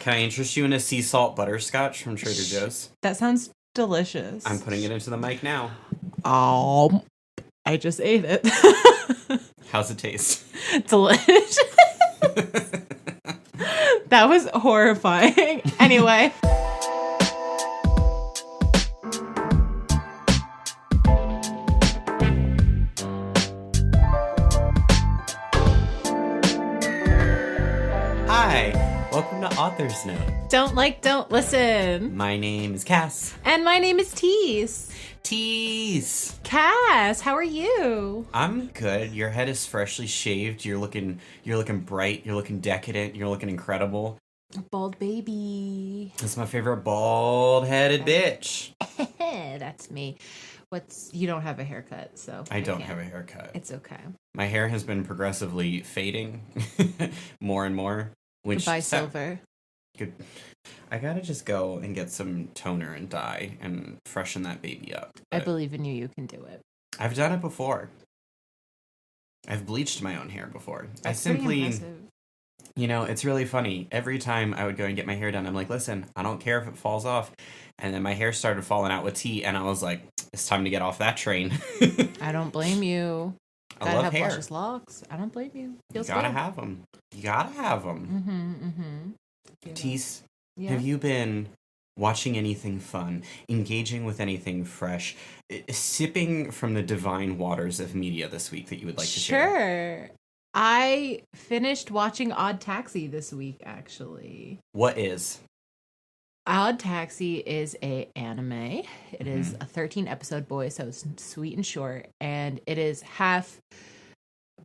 Can I interest you in a sea salt butterscotch from Trader Joe's? That sounds delicious. I'm putting it into the mic now. I just ate it. How's it taste? Delicious. That was horrifying. Anyway. Hi, welcome to Author's Note. Don't listen. My name is Cass. And my name is Teese. Teese. Cass, how are you? I'm good. Your head is freshly shaved. You're looking bright. You're looking decadent. You're looking incredible. Bald baby. That's my favorite bald-headed bitch. That's me. You don't have a haircut, so I don't have a haircut. It's okay. My hair has been progressively fading more and more. Goodbye, silver. Good. I gotta just go and get some toner and dye and freshen that baby up. I believe in you. You can do it. I've done it before. I've bleached my own hair before. That's pretty impressive. It's really funny. Every time I would go and get my hair done, I'm like, listen, I don't care if it falls off. And then my hair started falling out with tea, and I was like, it's time to get off that train. I don't blame you. I love hair. Luscious locks. I don't blame you. You gotta have them. You gotta have them. Teese, have you been watching anything fun, engaging with anything fresh, sipping from the divine waters of media this week that you would like to share? Sure. I finished watching Odd Taxi this week, actually. What is? Odd Taxi is a anime. It is a 13-episode boy, so it's sweet and short. And it is half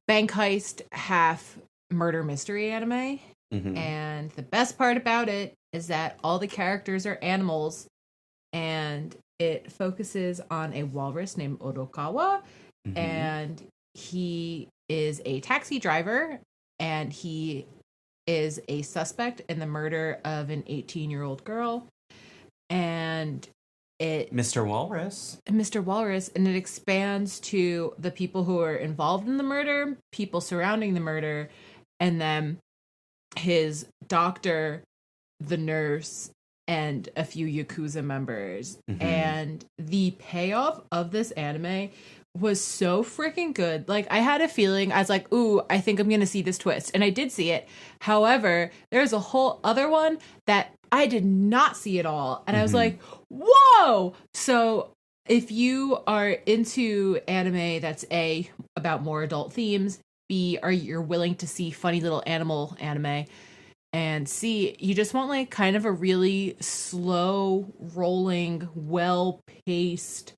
bank heist, half murder mystery anime. And the best part about it is that all the characters are animals. And it focuses on a walrus named Orokawa. And he is a taxi driver. And he is a suspect in the murder of an 18-year-old girl. And Mr. Walrus, and it expands to the people who are involved in the murder, people surrounding the murder, and then his doctor, the nurse, and a few Yakuza members. And the payoff of this anime was so freaking good. Like, I had a feeling, I was like, ooh, I think I'm gonna see this twist. And I did see it. However, there's a whole other one that I did not see at all. And I was like, whoa! So if you are into anime that's A, about more adult themes, B, you're willing to see funny little animal anime, and C, you just want like kind of a really slow rolling, well-paced,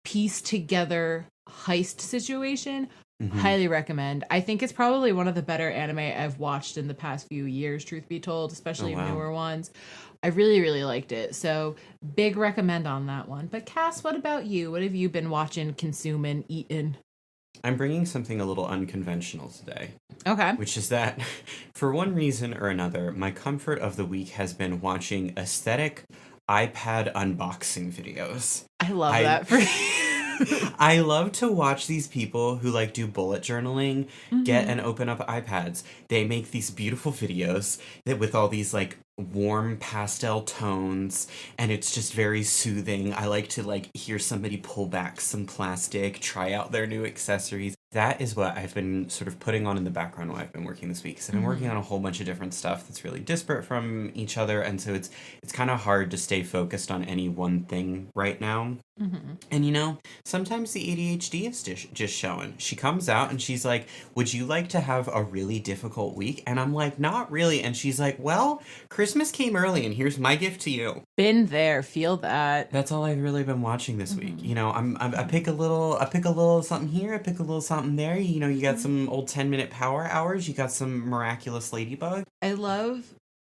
pieced together heist situation, highly recommend. I think it's probably one of the better anime I've watched in the past few years, truth be told, especially newer ones. I really, really liked it. So big recommend on that one. But Cass, what about you? What have you been watching, consuming, eating? I'm bringing something a little unconventional today. Okay. Which is that, for one reason or another, my comfort of the week has been watching aesthetic iPad unboxing videos. I love that for you. I love to watch these people who like do bullet journaling, get and open up iPads. They make these beautiful videos that with all these like warm pastel tones, and it's just very soothing. I like to like hear somebody pull back some plastic, try out their new accessories. That is what I've been sort of putting on in the background while I've been working this week. Because I've been working on a whole bunch of different stuff that's really disparate from each other. And so it's kind of hard to stay focused on any one thing right now. And sometimes the ADHD is just showing. She comes out and she's like, would you like to have a really difficult week? And I'm like, not really. And she's like, well, Christmas came early and here's my gift to you. Been there, feel that. That's all I've really been watching this week. I pick a little something here, I pick a little something there. You got some old 10-minute power hours, you got some miraculous ladybug. I love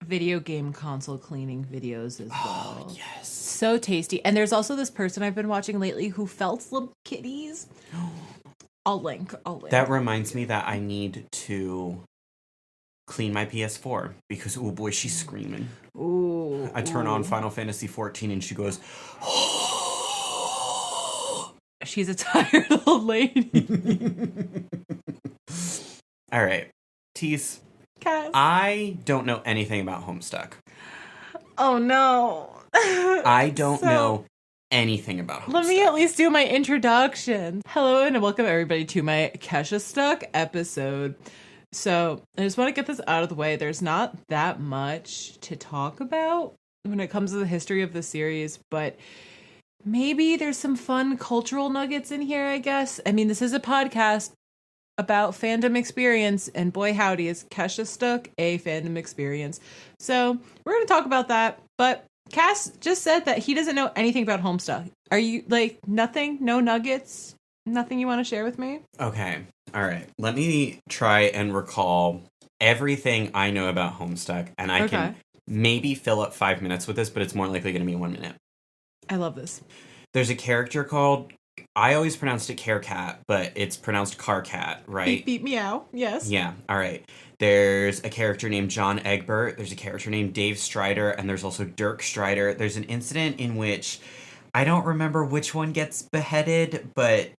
video game console cleaning videos as well. Oh, yes. So tasty. And there's also this person I've been watching lately who felts little kitties. I'll link. That reminds me that I need to clean my PS4 because, oh boy, she's screaming. Ooh. I turn on Final Fantasy 14 and she goes, she's a tired old lady. All right. Teese, Cass. I don't know anything about Homestuck. Oh, no. I don't know anything about Homestuck. Let me at least do my introduction. Hello and welcome everybody to my haStuck episode. So I just want to get this out of the way. There's not that much to talk about when it comes to the history of the series, but maybe there's some fun cultural nuggets in here, I guess. I mean, this is a podcast about fandom experience, and boy howdy, is haStuck a fandom experience. So we're going to talk about that, but Cass just said that he doesn't know anything about Homestuck. Are you, nothing? No nuggets? Nothing you want to share with me? Okay. All right. Let me try and recall everything I know about Homestuck, and I can maybe fill up 5 minutes with this, but it's more likely going to be 1 minute. I love this. There's a character called, I always pronounced it Carecat, but it's pronounced Carcat, right? Beep, beep, meow. Yes. Yeah. All right. There's a character named John Egbert. There's a character named Dave Strider, and there's also Dirk Strider. There's an incident in which I don't remember which one gets beheaded, but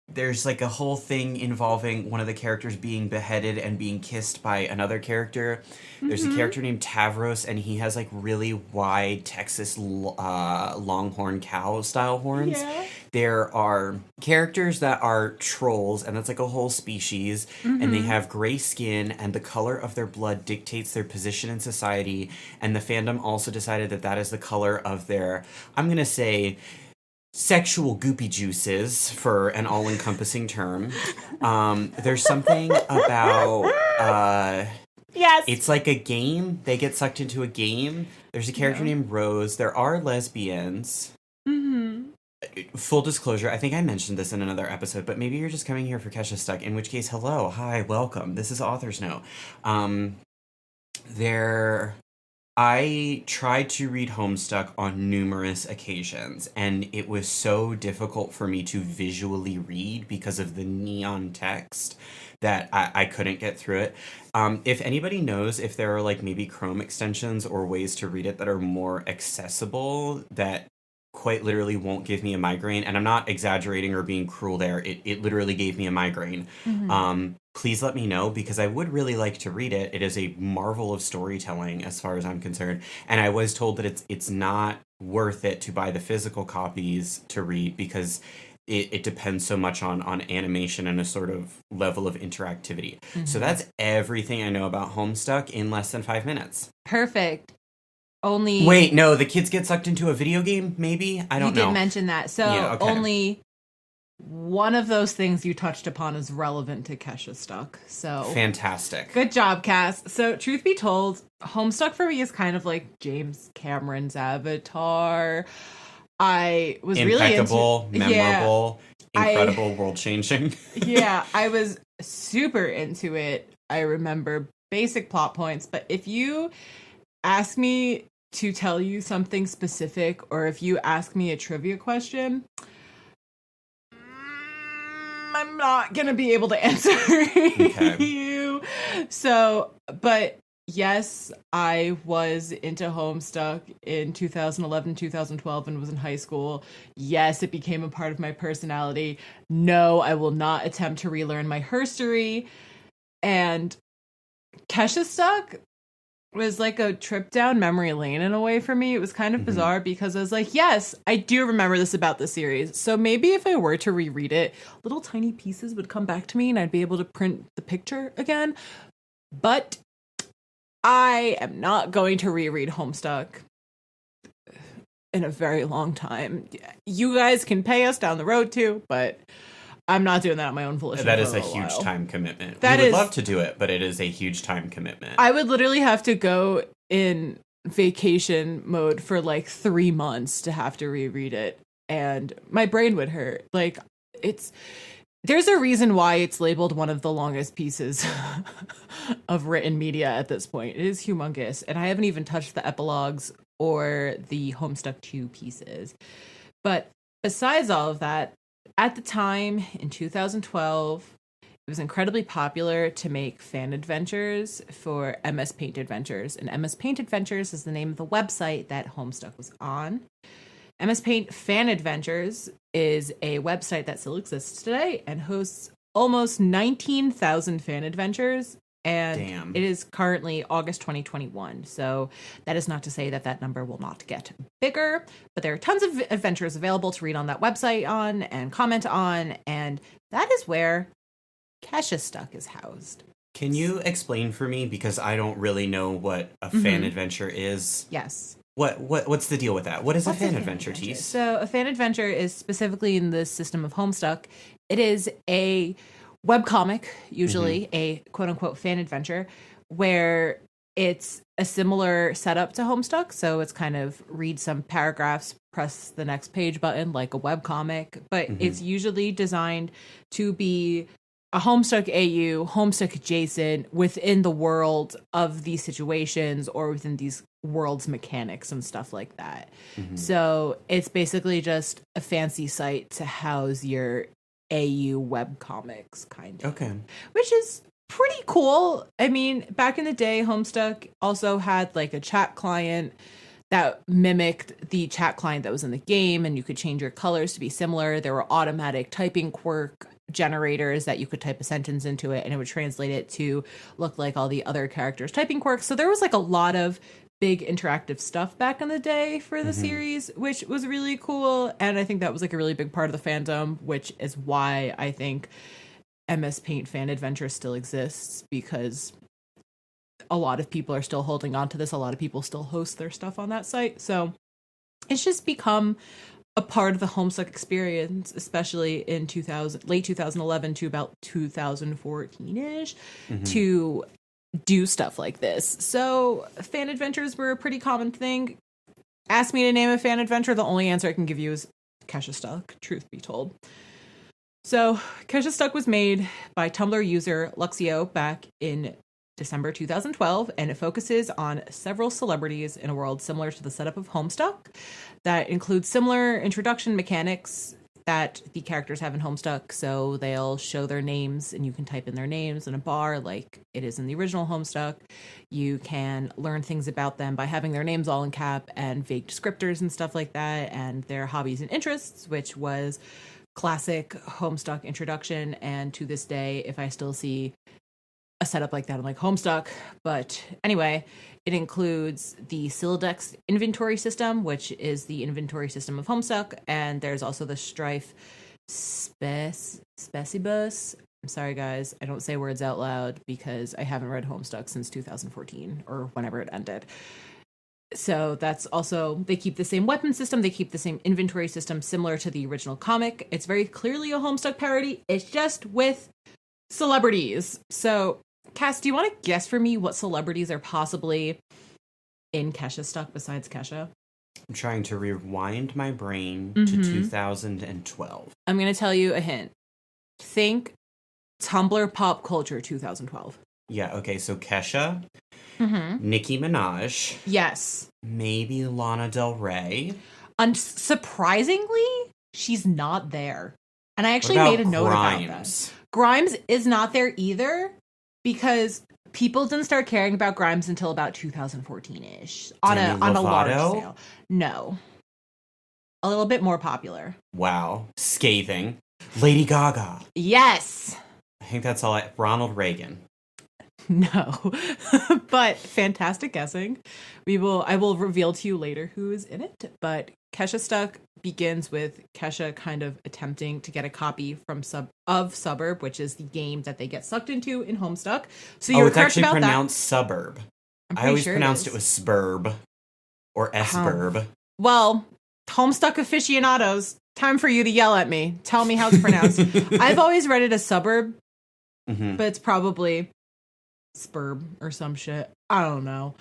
there's like a whole thing involving one of the characters being beheaded and being kissed by another character. There's a character named Tavros, and he has like really wide Texas longhorn cow style horns. Yeah. There are characters that are trolls, and that's like a whole species, and they have gray skin, and the color of their blood dictates their position in society, and the fandom also decided that that is the color of their, I'm going to say, sexual goopy juices, for an all-encompassing term. There's something about... Yes. It's like a game. They get sucked into a game. There's a character named Rose. There are lesbians. Full disclosure, I think I mentioned this in another episode, but maybe you're just coming here for haStuck, in which case, hello, hi, welcome. This is Author's Note. I tried to read Homestuck on numerous occasions, and it was so difficult for me to visually read because of the neon text that I couldn't get through it. If anybody knows if there are like maybe Chrome extensions or ways to read it that are more accessible, that quite literally won't give me a migraine, and I'm not exaggerating or being cruel there, it literally gave me a migraine. Please let me know, because I would really like to read it. It is a marvel of storytelling as far as I'm concerned, and I was told that it's not worth it to buy the physical copies to read, because it depends so much on animation and a sort of level of interactivity. So that's everything I know about Homestuck in less than 5 minutes. Perfect. Wait, no, the kids get sucked into a video game, maybe? I don't know. You did mention that. So yeah, okay. Only one of those things you touched upon is relevant to haStuck. So fantastic. Good job, Cass. So truth be told, Homestuck for me is kind of like James Cameron's Avatar. I was impeccable, really memorable, incredible, world-changing. Yeah, I was super into it. I remember basic plot points, but if you ask me to tell you something specific, or if you ask me a trivia question, I'm not going to be able to answer you. So, but yes, I was into Homestuck in 2011, 2012, and was in high school. Yes, it became a part of my personality. No, I will not attempt to relearn my herstory. And haStuck was like a trip down memory lane in a way for me. It was kind of bizarre, because I was like, yes, I do remember this about the series. So maybe if I were to reread it, little tiny pieces would come back to me and I'd be able to print the picture again. But I am not going to reread Homestuck in a very long time. You guys can pay us down the road too, but I'm not doing that on my own volition. That is a huge time commitment. We would love to do it, but it is a huge time commitment. I would literally have to go in vacation mode for like 3 months to have to reread it, and my brain would hurt. Like, there's a reason why it's labeled one of the longest pieces of written media at this point. It is humongous, and I haven't even touched the epilogues or the Homestuck 2 pieces. But besides all of that, at the time, in 2012, it was incredibly popular to make fan adventures for MS Paint Adventures. And MS Paint Adventures is the name of the website that Homestuck was on. MS Paint Fan Adventures is a website that still exists today and hosts almost 19,000 fan adventures And Damn. it is currently August 2021. So that is not to say that that number will not get bigger, but there are tons of adventures available to read on that website on and comment on. And that is where haStuck is housed. Can you explain for me, because I don't really know what a fan adventure is? Yes. What's the deal with that? What is a fan adventure, Teese? So a fan adventure is specifically in the system of Homestuck. It is a webcomic, usually a quote unquote fan adventure, where it's a similar setup to Homestuck. So it's kind of read some paragraphs, press the next page button like a webcomic, but it's usually designed to be a Homestuck AU, Homestuck adjacent within the world of these situations or within these world's mechanics and stuff like that. So it's basically just a fancy site to house your AU webcomics, kind of. Okay. Which is pretty cool. I mean, back in the day, Homestuck also had like a chat client that mimicked the chat client that was in the game, and you could change your colors to be similar. There were automatic typing quirk generators that you could type a sentence into it and it would translate it to look like all the other characters' typing quirks. So there was like a lot of big interactive stuff back in the day for the series, which was really cool. And I think that was like a really big part of the fandom, which is why I think MS Paint Fan Adventure still exists, because a lot of people are still holding on to this. A lot of people still host their stuff on that site. So it's just become a part of the Homestuck experience, especially in late 2011 to about 2014-ish, to do stuff like this. So fan adventures were a pretty common thing. Ask me to name a fan adventure, the only answer I can give you is haStuck, truth be told. So haStuck was made by Tumblr user Luxio back in December 2012, and it focuses on several celebrities in a world similar to the setup of Homestuck that includes similar introduction mechanics that the characters have in Homestuck. So they'll show their names and you can type in their names in a bar like it is in the original Homestuck. You can learn things about them by having their names all in cap and vague descriptors and stuff like that, and their hobbies and interests, which was classic Homestuck introduction. And to this day, if I still see a setup like that, I'm like, Homestuck. But anyway, it includes the Sylladex inventory system, which is the inventory system of Homestuck, and there's also the Strife Specibus. I'm sorry, guys, I don't say words out loud because I haven't read Homestuck since 2014 or whenever it ended. So that's also, they keep the same weapon system, they keep the same inventory system similar to the original comic. It's very clearly a Homestuck parody. It's just with celebrities. So Cass, do you want to guess for me what celebrities are possibly in haStuck besides Kesha? I'm trying to rewind my brain to 2012. I'm going to tell you a hint. Think Tumblr pop culture 2012. Yeah, okay, so Kesha, Nicki Minaj. Yes. Maybe Lana Del Rey. Unsurprisingly, she's not there. And I actually made a note about that. Grimes is not there either, because people didn't start caring about Grimes until about 2014-ish on a large scale. No. A little bit more popular. Wow. Scathing. Lady Gaga. Yes. I think that's all. Ronald Reagan. No. But fantastic guessing. I will reveal to you later who is in it, but haStuck begins with Kesha kind of attempting to get a copy from Suburb, which is the game that they get sucked into in Homestuck. So you're it's correct actually about pronounced that. Suburb. I always pronounced it was Spurb or S-burb. Well, Homestuck aficionados, time for you to yell at me. Tell me how it's pronounced. I've always read it as Suburb, but it's probably Spurb or some shit. I don't know.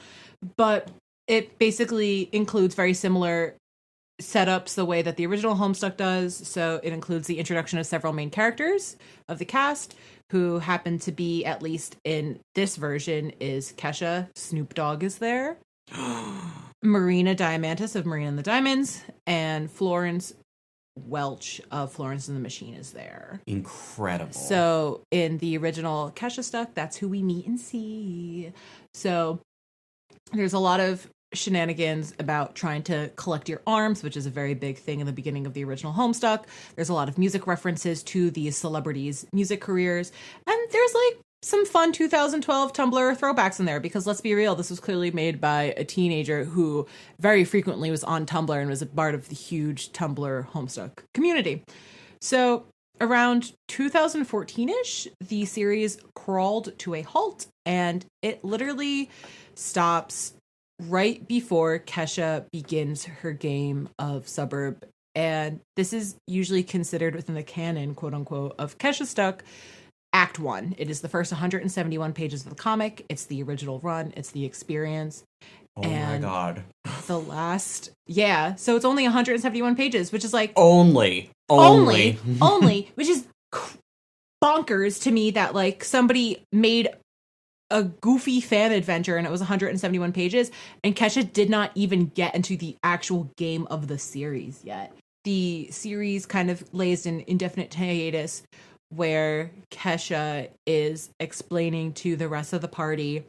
But it basically includes very similar setups the way that the original Homestuck does. So it includes the introduction of several main characters of the cast who happen to be, at least in this version, is Kesha. Snoop Dogg is there. Marina Diamantis of Marina and the Diamonds, and Florence Welch of Florence and the Machine is there. Incredible. So in the original haStuck, that's who we meet and see. So there's a lot of shenanigans about trying to collect your arms, which is a very big thing in the beginning of the original Homestuck. There's a lot of music references to these celebrities' music careers, and there's like some fun 2012 Tumblr throwbacks in there, because let's be real, this was clearly made by a teenager who very frequently was on Tumblr and was a part of the huge Tumblr Homestuck community. So around 2014-ish, the series crawled to a halt, and it literally stops right before Kesha begins her game of Suburb. And this is usually considered within the canon, quote unquote, of haStuck, Act 1. It is the first 171 pages of the comic. It's the original run. It's the experience. Oh my God. The last, so it's only 171 pages, which is like... Only, which is bonkers to me that like somebody made a goofy fan adventure and it was 171 pages, and Kesha did not even get into the actual game of the series yet. The series kind of lays an indefinite hiatus where Kesha is explaining to the rest of the party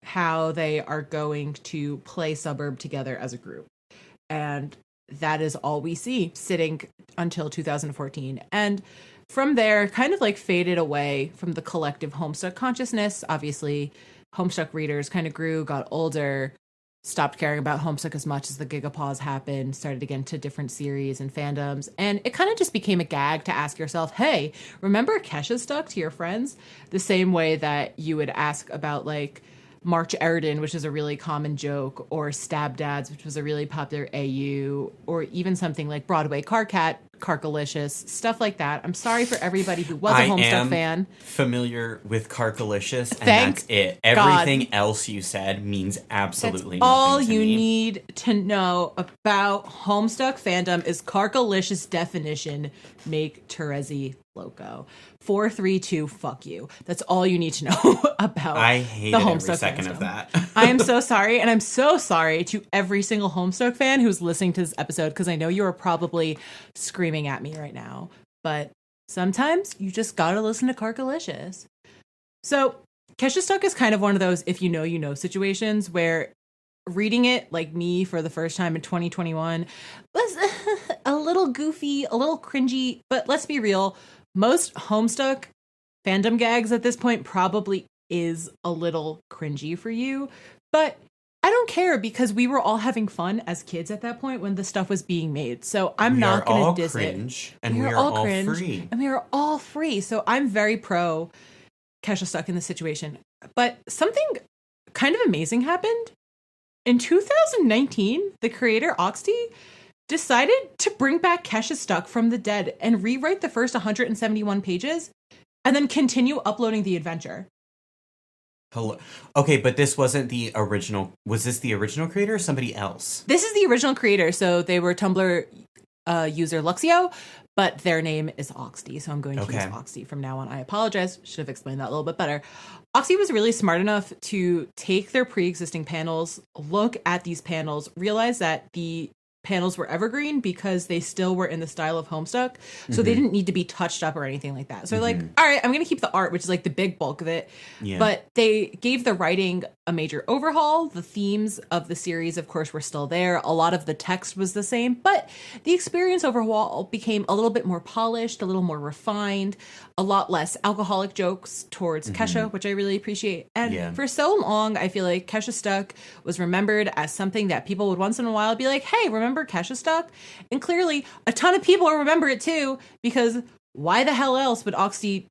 how they are going to play Suburb together as a group. And that is all we see sitting until 2014. And from there, kind of like faded away from the collective Homestuck consciousness. Obviously, Homestuck readers kind of grew, got older, stopped caring about Homestuck as much as the Gigapause happened, started to get into different series and fandoms. And it kind of just became a gag to ask yourself, hey, remember haStuck to your friends? The same way that you would ask about like March Eridan, which is a really common joke, or Stab Dads, which was a really popular AU, or even something like Broadway Carcat, Carkalicious, stuff like that. I'm sorry for everybody who was a Homestuck fan. Familiar with Carkalicious, and Thank that's it. Everything else you said means absolutely nothing all to you me. need to know about Homestuck fandom is Carkalicious definition, make Terezi loco. 432, fuck you. That's all you need to know about I hated the every Homestuck second fandom. of that. I am so sorry, and I'm so sorry to every single Homestuck fan who's listening to this episode, because I know you are probably screaming at me right now. But sometimes you just gotta listen to Carkalicious. So haStuck is kind of one of those if you know, you know situations where reading it, like me, for the first time in 2021 was a little goofy, a little cringy, but let's be real, most Homestuck fandom gags at this point probably is a little cringy for you, but I don't care, because we were all having fun as kids at that point when the stuff was being made. So I'm not going to diss cringe, it. And we are all free. And we are all free. So I'm very pro haStuck in this situation. But something kind of amazing happened. In 2019, the creator Oxty decided to bring back haStuck from the dead and rewrite the first 171 pages and then continue uploading the adventure. Hello. Okay, but this wasn't the original. Was this the original creator or somebody else? This is the original creator. So they were Tumblr user Luxio, but their name is Oxty. So I'm going to use Oxty from now on. I apologize. Should have explained that a little bit better. Oxty was really smart enough to take their pre-existing panels, look at these panels, realize that the panels were evergreen because they still were in the style of Homestuck. So they didn't need to be touched up or anything like that. So they're like, all right, I'm going to keep the art, which is like the big bulk of it. Yeah. But they gave the writing a major overhaul. The themes of the series, of course, were still there. A lot of the text was the same, but the experience overall became a little bit more polished, a little more refined, a lot less alcoholic jokes towards Kesha, which I really appreciate. And for so long, I feel like haStuck was remembered as something that people would once in a while be like, hey, remember haStuck? And clearly a ton of people remember it too, because why the hell else would Oxty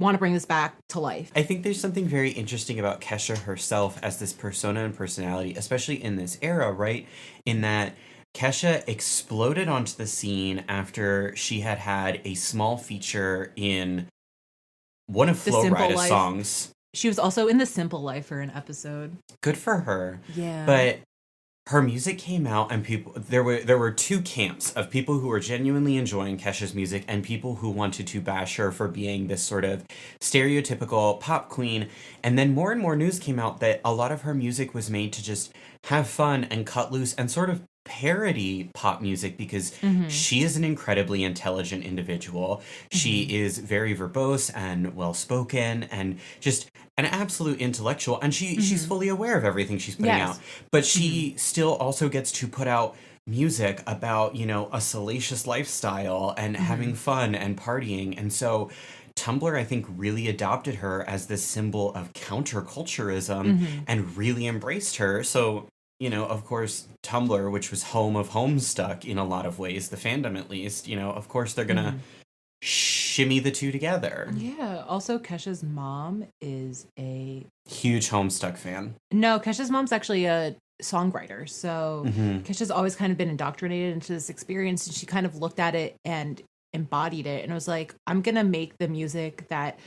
want to bring this back to life? I think there's something very interesting about Kesha herself as this persona and personality, especially in this era, right? In that Kesha exploded onto the scene after she had had a small feature in one of Flo Rida's songs. She was also in The Simple Life for an episode. Good for her. Yeah. But her music came out, and there were two camps of people who were genuinely enjoying Kesha's music and people who wanted to bash her for being this sort of stereotypical pop queen. And then more and more news came out that a lot of her music was made to just have fun and cut loose and sort of parody pop music, because she is an incredibly intelligent individual. She is very verbose and well-spoken and just an absolute intellectual, and she's fully aware of everything she's putting out. But she still also gets to put out music about, you know, a salacious lifestyle and having fun and partying. And so Tumblr, I think, really adopted her as this symbol of counterculturism and really embraced her. So, you know, of course, Tumblr, which was home of haStuck in a lot of ways, the fandom at least, you know, of course they're gonna shimmy the two together. Yeah. Also, Kesha's mom is a huge haStuck fan. No, Kesha's mom's actually a songwriter. So Kesha's always kind of been indoctrinated into this experience, and she kind of looked at it and embodied it and was like, I'm gonna make the music that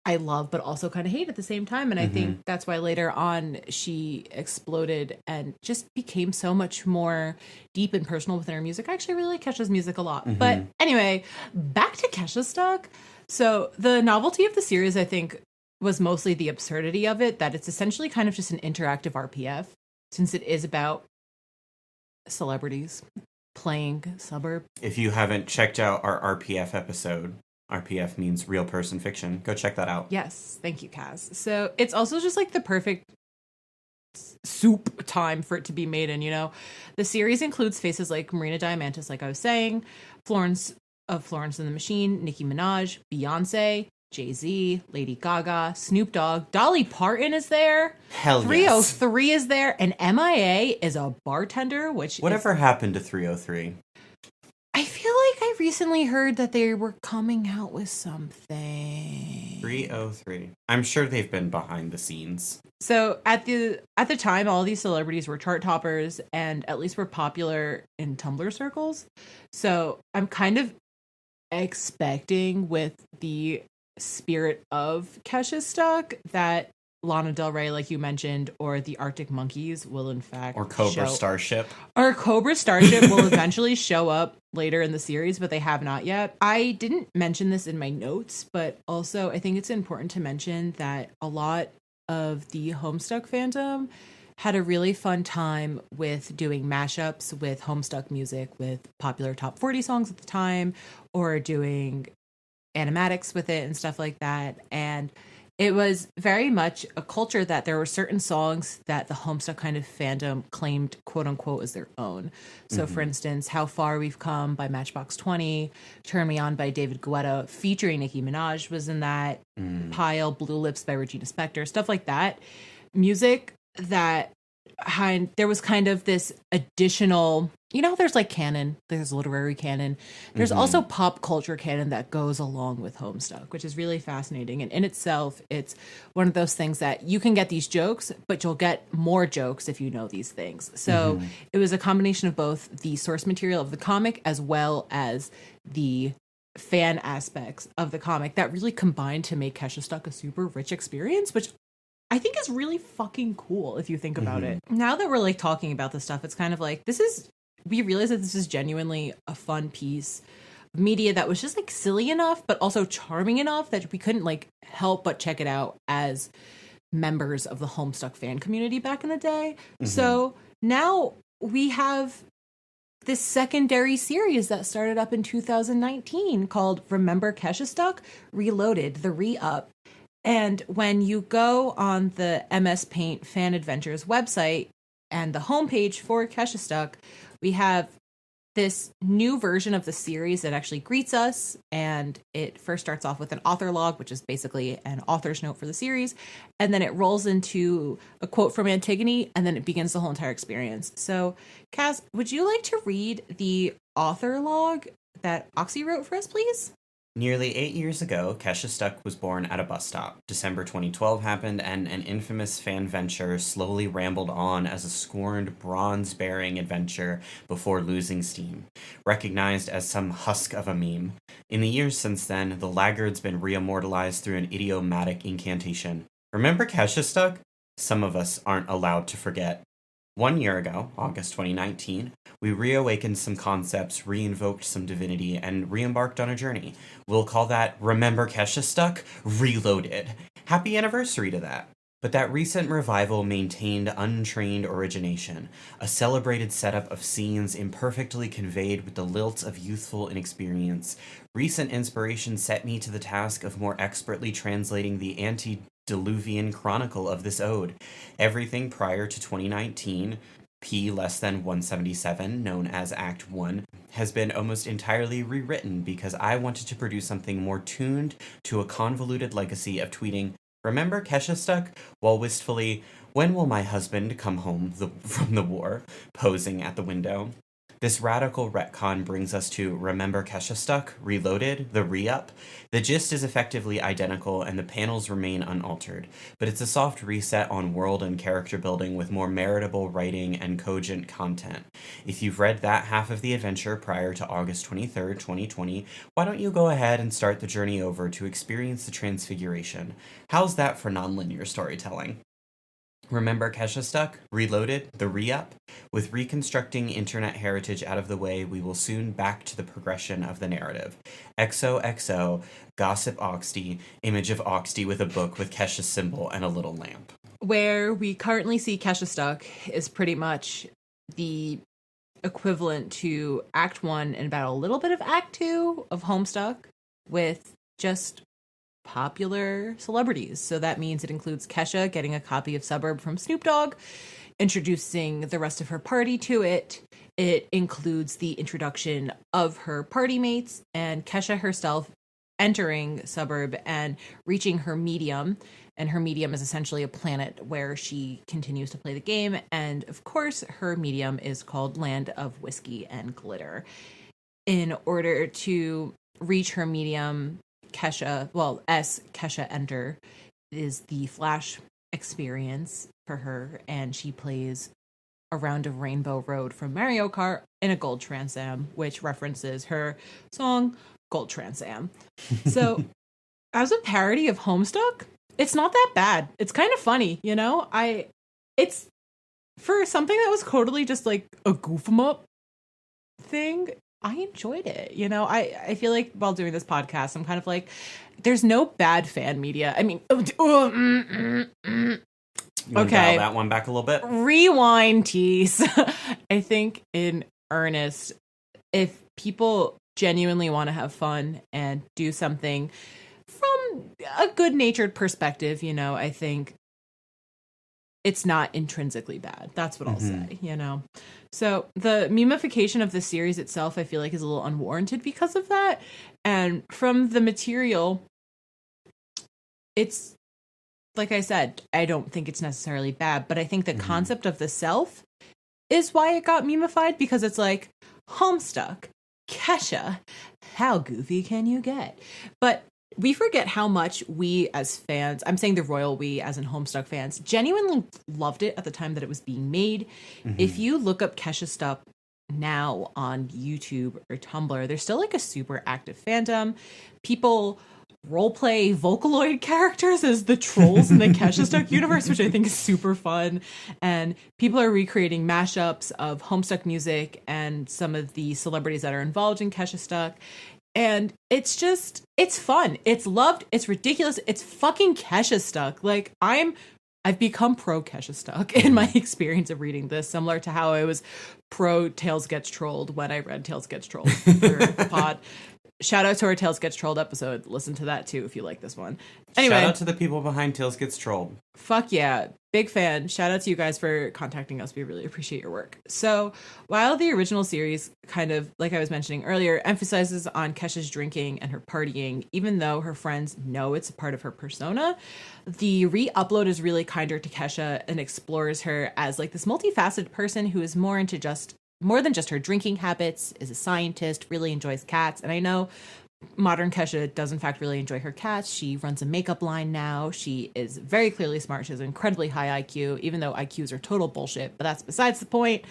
I love but also kind of hate at the same time. And I think that's why later on she exploded and just became so much more deep and personal within her music. I actually really like Kesha's music a lot. But anyway, back to haStuck. So the novelty of the series, I think, was mostly the absurdity of it, that it's essentially kind of just an interactive RPF, since it is about celebrities playing suburb. If you haven't checked out our RPF episode, RPF means real person fiction, go check that out. Yes, thank you, Kaz. So it's also just like the perfect soup time for it to be made in, you know. The series includes faces like Marina Diamantis, like I was saying, Florence and the Machine, Nicki Minaj, Beyonce, Jay-Z, Lady Gaga, Snoop Dogg, Dolly Parton is there. Hell 303 is there, and MIA is a bartender, which Whatever happened to 303? I feel like I recently heard that they were coming out with something. 303. I'm sure they've been behind the scenes. So at the time, all these celebrities were chart toppers and at least were popular in Tumblr circles. So I'm kind of expecting, with the spirit of haStuck, that Lana Del Rey, like you mentioned, or the Arctic Monkeys will in fact Or Cobra Starship. Or Cobra Starship will eventually show up later in the series, but they have not yet. I didn't mention this in my notes, but also I think it's important to mention that a lot of the haStuck fandom had a really fun time with doing mashups with haStuck music with popular top 40 songs at the time, or doing animatics with it and stuff like that. And it was very much a culture that there were certain songs that the haStuck kind of fandom claimed, quote unquote, as their own. So for instance, How Far We've Come by Matchbox 20, Turn Me On by David Guetta featuring Nicki Minaj was in that pile, Blue Lips by Regina Spektor, stuff like that. Music that there was kind of this additional, you know, there's like canon, there's literary canon, there's also pop culture canon that goes along with haStuck, which is really fascinating. And in itself, it's one of those things that you can get these jokes, but you'll get more jokes if you know these things. So it was a combination of both the source material of the comic as well as the fan aspects of the comic that really combined to make haStuck a super rich experience, which I think is really fucking cool if you think about it. Now that we're like talking about this stuff, it's kind of like, we realize that this is genuinely a fun piece of media that was just like silly enough, but also charming enough that we couldn't like help but check it out as members of the haStuck fan community back in the day. So now we have this secondary series that started up in 2019 called Remember haStuck Reloaded, the Re-Up. And when you go on the MS Paint Fan Adventures website and the homepage for haStuck, we have this new version of the series that actually greets us. And it first starts off with an author log, which is basically an author's note for the series. And then it rolls into a quote from Antigone, and then it begins the whole entire experience. So, Kaz, would you like to read the author log that Oxy wrote for us, please? Nearly 8 years ago, haStuck was born at a bus stop. December 2012 happened, and an infamous fan venture slowly rambled on as a scorned, bronze-bearing adventure before losing steam, recognized as some husk of a meme. In the years since then, the laggard's been re-immortalized through an idiomatic incantation. Remember haStuck? Some of us aren't allowed to forget. 1 year ago, August 2019, we reawakened some concepts, re-invoked some divinity, and re-embarked on a journey. We'll call that Remember haStuck Reloaded. Happy anniversary to that. But that recent revival maintained untrained origination, a celebrated setup of scenes imperfectly conveyed with the lilt of youthful inexperience. Recent inspiration set me to the task of more expertly translating the antediluvian chronicle of this ode. Everything prior to 2019 P less than 177, known as Act 1, has been almost entirely rewritten because I wanted to produce something more tuned to a convoluted legacy of tweeting, "Remember haStuck?" while wistfully, "When will my husband come home from the war?" posing at the window. This radical retcon brings us to Remember haStuck, Reloaded, the re-up. The gist is effectively identical and the panels remain unaltered, but it's a soft reset on world and character building with more meritable writing and cogent content. If you've read that half of the adventure prior to August 23rd, 2020, why don't you go ahead and start the journey over to experience the transfiguration? How's that for nonlinear storytelling? Remember haStuck, Reloaded, the re-up? With reconstructing internet heritage out of the way, we will soon back to the progression of the narrative. XOXO, Gossip Oxty, image of Oxty with a book with Kesha's symbol and a little lamp. Where we currently see haStuck is pretty much the equivalent to Act 1 and about a little bit of Act 2 of Homestuck with just popular celebrities. So that means it includes Kesha getting a copy of Suburb from Snoop Dogg, introducing the rest of her party to it. It includes the introduction of her party mates and Kesha herself entering Suburb and reaching her medium. And her medium is essentially a planet where she continues to play the game. And of course, her medium is called Land of Whiskey and Glitter. In order to reach her medium, Kesha Enter is the Flash experience for her, and she plays a round of Rainbow Road from Mario Kart in a Gold Trans Am, which references her song Gold Trans Am. So, as a parody of Homestuck, it's not that bad. It's kind of funny, you know? It's for something that was totally just like a goof 'em up thing. I enjoyed it. You know, I feel like while doing this podcast, I'm kind of like, there's no bad fan media. I mean, You want to dial that one back a little bit? Rewind, Teese. I think in earnest, if people genuinely want to have fun and do something from a good-natured perspective, you know, I think it's not intrinsically bad. That's what I'll say, you know? So the memification of the series itself, I feel like, is a little unwarranted because of that. And from the material, it's, like I said, I don't think it's necessarily bad, but I think the concept of the self is why it got memified, because it's like, Homestuck, Kesha, how goofy can you get? But we forget how much we as fans, I'm saying the royal we as in Homestuck fans, genuinely loved it at the time that it was being made. If you look up haStuck now on YouTube or Tumblr, there's still like a super active fandom. People roleplay Vocaloid characters as the trolls in the haStuck universe, which I think is super fun. And people are recreating mashups of Homestuck music and some of the celebrities that are involved in haStuck. And it's just, it's fun. It's loved. It's ridiculous. It's fucking haStuck. Like, I've become pro haStuck in my experience of reading this, similar to how I was pro Tails Gets Trolled when I read Tails Gets Trolled for the pod. Shout out to our Tails Gets Trolled episode. Listen to that too if you like this one. Anyway, shout out to the people behind Tails Gets Trolled. Fuck yeah. Big fan. Shout out to you guys for contacting us. We really appreciate your work. So while the original series kind of, like I was mentioning earlier, emphasizes on Kesha's drinking and her partying, even though her friends know it's a part of her persona, the re-upload is really kinder to Kesha and explores her as like this multifaceted person who is more than just her drinking habits, is a scientist, really enjoys cats. And I know modern Kesha does in fact really enjoy her cats. She runs a makeup line now. She is very clearly smart. She has incredibly high IQ, even though IQs are total bullshit, but that's besides the point.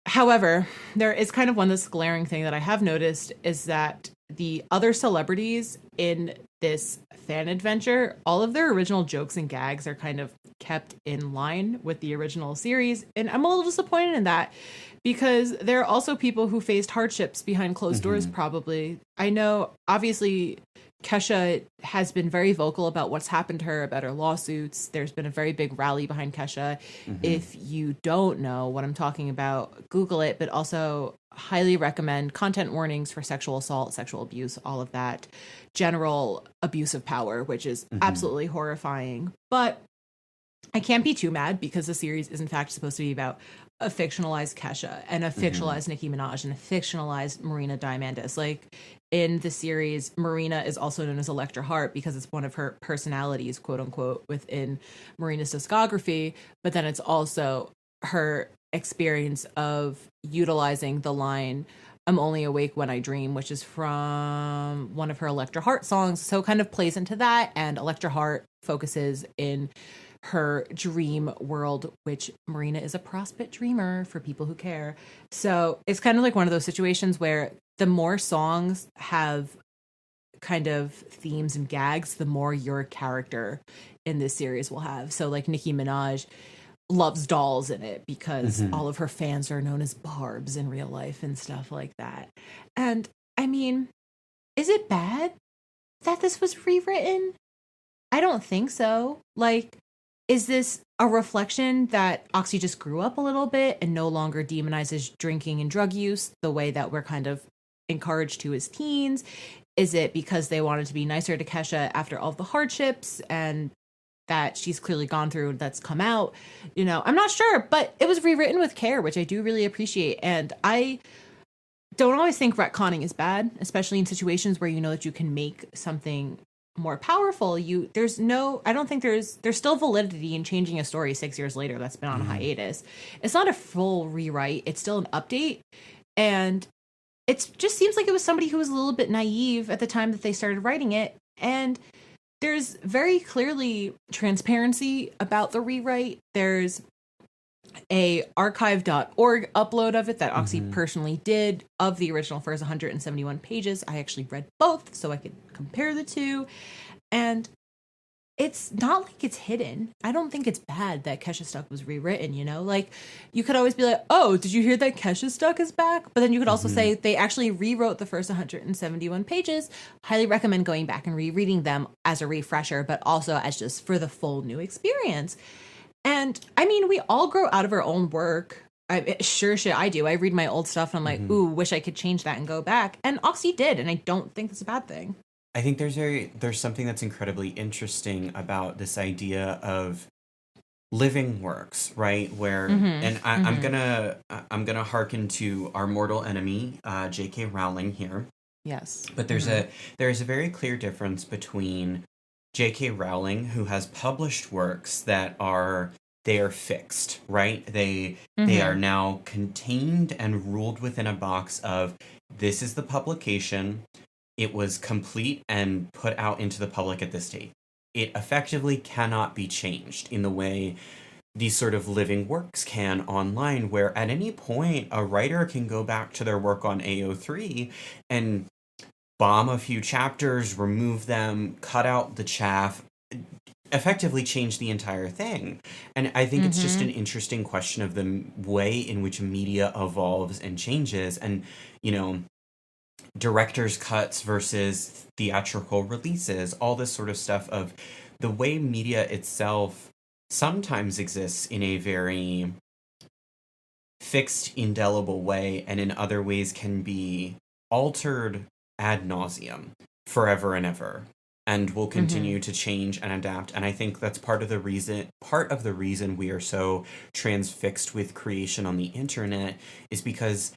However, there is kind of this glaring thing that I have noticed is that the other celebrities in this fan adventure, all of their original jokes and gags are kind of kept in line with the original series. And I'm a little disappointed in that because there are also people who faced hardships behind closed doors, probably. I know, obviously, Kesha has been very vocal about what's happened to her, about her lawsuits. There's been a very big rally behind Kesha. If you don't know what I'm talking about, Google it, but also highly recommend content warnings for sexual assault, sexual abuse, all of that. General abuse of power, which is absolutely horrifying. But I can't be too mad because the series is in fact supposed to be about a fictionalized Kesha and a fictionalized Nicki Minaj and a fictionalized Marina Diamandis. Like in the series, Marina is also known as Electra Heart because it's one of her personalities, quote unquote, within Marina's discography. But then it's also her experience of utilizing the line "I'm only awake when I dream," which is from one of her Electra Heart songs. So it kind of plays into that. And Electra Heart focuses in her dream world, which Marina is a prospect dreamer for people who care. So it's kind of like one of those situations where the more songs have kind of themes and gags, the more your character in this series will have. So like Nicki Minaj loves dolls in it because all of her fans are known as barbs in real life and stuff like that. And I mean, is it bad that this was rewritten? I don't think so. Like, is this a reflection that Oxy just grew up a little bit and no longer demonizes drinking and drug use the way that we're kind of encouraged to as teens? Is it because they wanted to be nicer to Kesha after all of the hardships and that she's clearly gone through that's come out? You know, I'm not sure, but it was rewritten with care, which I do really appreciate. And I don't always think retconning is bad, especially in situations where you know that you can make something more powerful. I don't think there's still validity in changing a story 6 years later that's been on a hiatus. It's not a full rewrite, it's still an update. And it just seems like it was somebody who was a little bit naive at the time that they started writing it. And there's very clearly transparency about the rewrite. There's a archive.org upload of it that Oxy personally did of the original first 171 pages. I actually read both so I could compare the two. And it's not like it's hidden. I don't think it's bad that haStuck was rewritten, you know? Like, you could always be like, oh, did you hear that haStuck is back? But then you could also say they actually rewrote the first 171 pages. Highly recommend going back and rereading them as a refresher, but also as just for the full new experience. And I mean, we all grow out of our own work. Sure shit, I do. I read my old stuff and I'm like, ooh, wish I could change that and go back. And Oxy did, and I don't think it's a bad thing. I think there's something that's incredibly interesting about this idea of living works, right? Where I'm gonna hearken to our mortal enemy, J.K. Rowling here. Yes. But there's a very clear difference between J.K. Rowling, who has published works that are fixed, right? They are now contained and ruled within a box of, this is the publication. It was complete and put out into the public at this date. It effectively cannot be changed in the way these sort of living works can online, where at any point a writer can go back to their work on AO3 and bomb a few chapters, remove them, cut out the chaff, effectively change the entire thing. And I think it's just an interesting question of the way in which media evolves and changes. And, you know, director's cuts versus theatrical releases, all this sort of stuff of the way media itself sometimes exists in a very fixed, indelible way, and in other ways can be altered ad nauseum forever and ever, and will continue to change and adapt. And I think that's part of the reason we are so transfixed with creation on the internet is because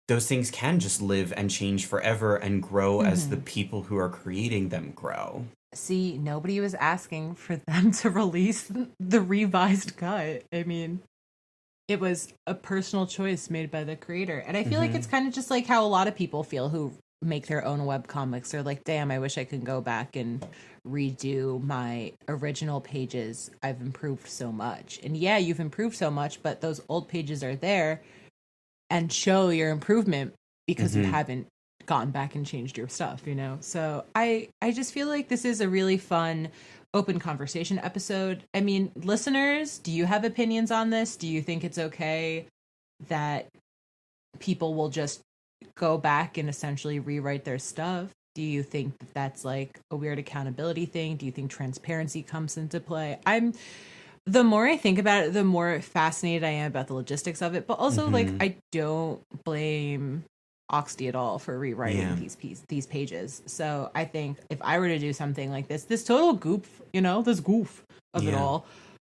those things can just live and change forever and grow as the people who are creating them grow. See, nobody was asking for them to release the revised cut. I mean, it was a personal choice made by the creator. And I feel like it's kind of just like how a lot of people feel who make their own webcomics. They're like, damn, I wish I could go back and redo my original pages. I've improved so much. And yeah, you've improved so much, but those old pages are there and show your improvement because you haven't gone back and changed your stuff, you know? So I just feel like this is a really fun open conversation episode. I mean, listeners, do you have opinions on this? Do you think it's okay that people will just go back and essentially rewrite their stuff? Do you think that that's like a weird accountability thing? Do you think transparency comes into play? The more I think about it, the more fascinated I am about the logistics of it. But also, like, I don't blame Oxty at all for rewriting these pages. So I think if I were to do something like this total goof, you know, this goof of it all,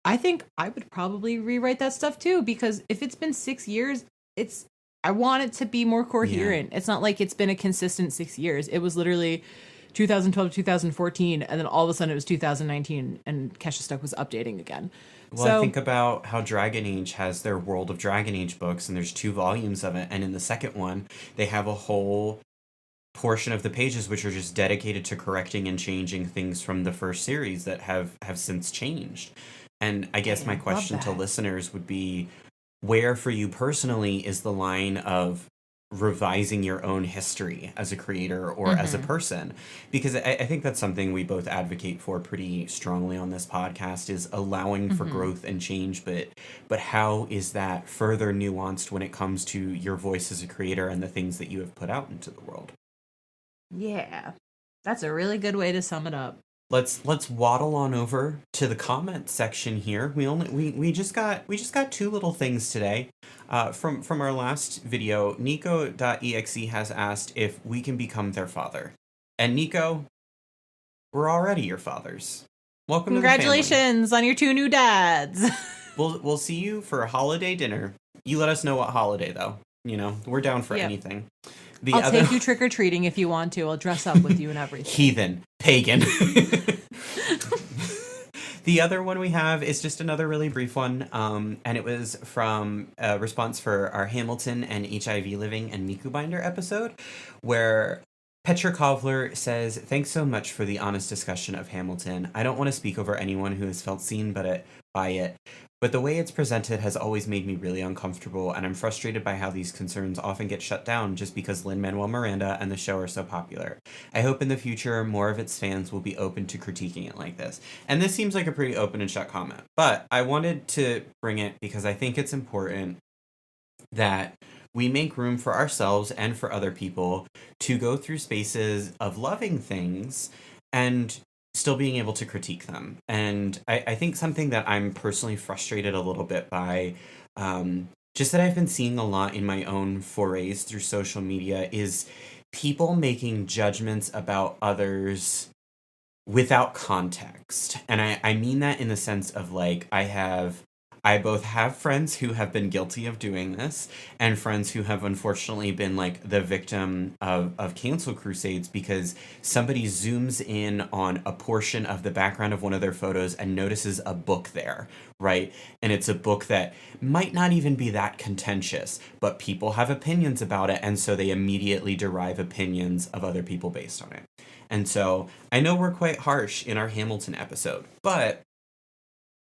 I think I would probably rewrite that stuff too, because if it's been 6 years, I want it to be more coherent. It's not like it's been a consistent 6 years. It was literally 2012 to 2014, and then all of a sudden it was 2019, and haStuck was updating again. Well, I think about how Dragon Age has their World of Dragon Age books, and there's 2 volumes of it. And in the second one, they have a whole portion of the pages which are just dedicated to correcting and changing things from the first series that have since changed. And I guess my question to listeners would be, where for you personally is the line of revising your own history as a creator or as a person? Because I think that's something we both advocate for pretty strongly on this podcast, is allowing for growth and change, but how is that further nuanced when it comes to your voice as a creator and the things that you have put out into the world? Yeah, that's a really good way to sum it up. Let's waddle on over to the comment section here. We just got 2 little things today. From our last video, Nico.exe has asked if we can become their father. And Nico, we're already your fathers. Welcome. Congratulations on your 2 new dads. We'll see you for a holiday dinner. You let us know what holiday though. You know, we're down for anything. I'll take you trick-or-treating if you want to. I'll dress up with you and everything. Heathen. Pagan. The other one we have is just another really brief one, and it was from a response for our Hamilton and HIV living and Miku Binder episode, where Petra Kovler says, "Thanks so much for the honest discussion of Hamilton. I don't want to speak over anyone who has felt seen by it, but the way it's presented has always made me really uncomfortable, and I'm frustrated by how these concerns often get shut down just because Lin-Manuel Miranda and the show are so popular. I hope in the future more of its fans will be open to critiquing it like this." And this seems like a pretty open and shut comment, but I wanted to bring it because I think it's important that we make room for ourselves and for other people to go through spaces of loving things and still being able to critique them. And I think something that I'm personally frustrated a little bit by, just that I've been seeing a lot in my own forays through social media, is people making judgments about others without context. And I mean that in the sense of, like, I both have friends who have been guilty of doing this and friends who have unfortunately been like the victim of cancel crusades because somebody zooms in on a portion of the background of one of their photos and notices a book there, right? And it's a book that might not even be that contentious, but people have opinions about it, and so they immediately derive opinions of other people based on it. And so I know we're quite harsh in our Hamilton episode, but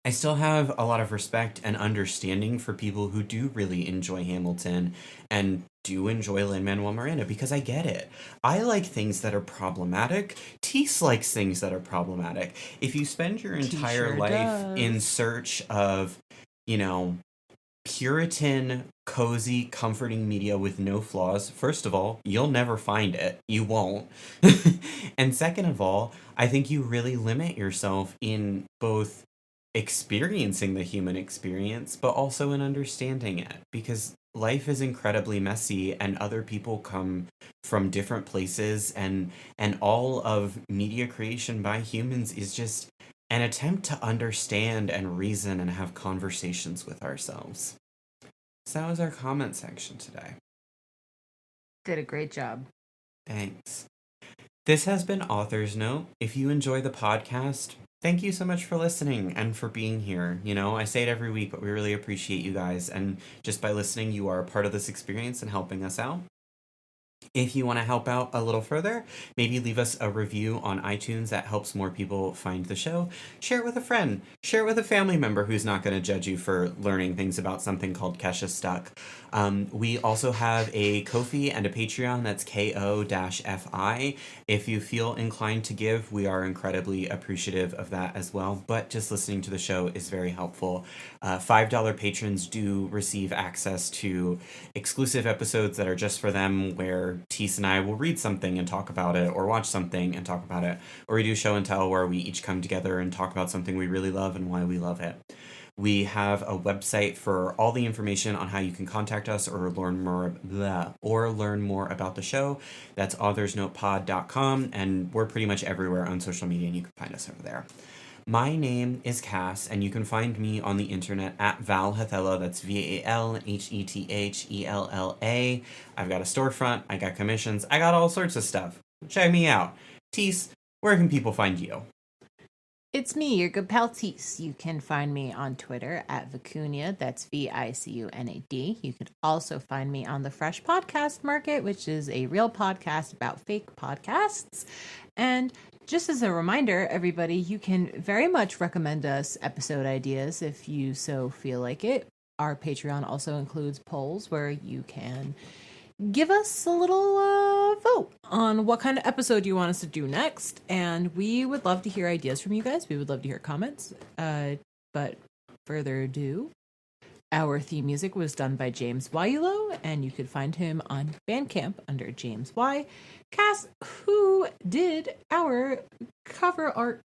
I still have a lot of respect and understanding for people who do really enjoy Hamilton and do enjoy Lin-Manuel Miranda, because I get it. I like things that are problematic. Teese likes things that are problematic. If you spend your entire life in search of, you know, Puritan, cozy, comforting media with no flaws, first of all, you'll never find it. You won't. And second of all, I think you really limit yourself in both experiencing the human experience, but also in understanding it, because life is incredibly messy and other people come from different places, and all of media creation by humans is just an attempt to understand and reason and have conversations with ourselves. So that was our comment section today. Did a great job. Thanks. This has been Author's Note. If you enjoy the podcast, thank you so much for listening and for being here. You know, I say it every week, but we really appreciate you guys. And just by listening, you are a part of this experience and helping us out. If you want to help out a little further, maybe leave us a review on iTunes. That helps more people find the show. Share it with a friend. Share it with a family member who's not going to judge you for learning things about something called haStuck. We also have a Ko-fi and a Patreon. That's ko-fi. If you feel inclined to give, we are incredibly appreciative of that as well. But just listening to the show is very helpful. $5 patrons do receive access to exclusive episodes that are just for them, where Teese and I will read something and talk about it, or watch something and talk about it. Or we do show and tell, where we each come together and talk about something we really love and why we love it. We have a website for all the information on how you can contact us or learn more about the show. That's authorsnotepod.com, and we're pretty much everywhere on social media, and you can find us over there. My name is Cass, and you can find me on the internet at Valhethella. That's VALHETHELLA. I've got a storefront, I got commissions, I got all sorts of stuff. Check me out. Teese, where can people find you? It's me, your good pal Teese. You can find me on Twitter at Vicuña. That's VICUNAD. You can also find me on the Fresh Podcast Market, which is a real podcast about fake podcasts. And just as a reminder, everybody, you can very much recommend us episode ideas if you so feel like it. Our Patreon also includes polls where you can give us a little vote on what kind of episode you want us to do next. And we would love to hear ideas from you guys. We would love to hear comments. But further ado, our theme music was done by James Yaiullo, and you could find him on Bandcamp under James Y. Cass, who did our cover art?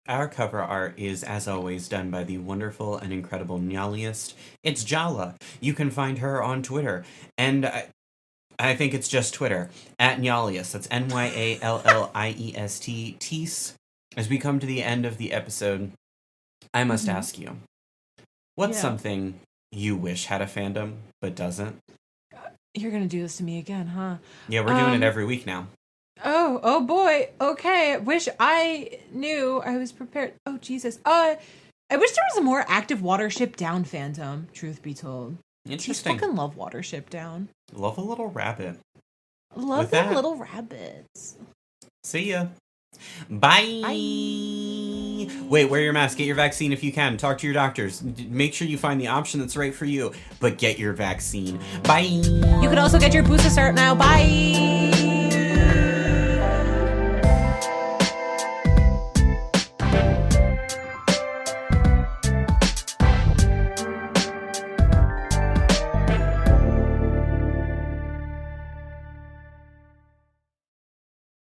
Our cover art is, as always, done by the wonderful and incredible Nyaliest. It's Jala. You can find her on Twitter. And I think it's just Twitter, at Nyaliest. That's NYALLIEST. Teese, as we come to the end of the episode, I must ask you, what's something you wish had a fandom, but doesn't? You're going to do this to me again, huh? Yeah, we're doing it every week now. Oh boy. Okay. Wish I knew I was prepared. Oh, Jesus. I wish there was a more active Watership Down fandom, truth be told. Interesting. I fucking love Watership Down. Love a little rabbit. Love the little rabbits. See ya. Bye. Wait, wear your mask. Get your vaccine if you can. Talk to your doctors. Make sure you find the option that's right for you, but get your vaccine. Bye. You can also get your booster cert now. Bye.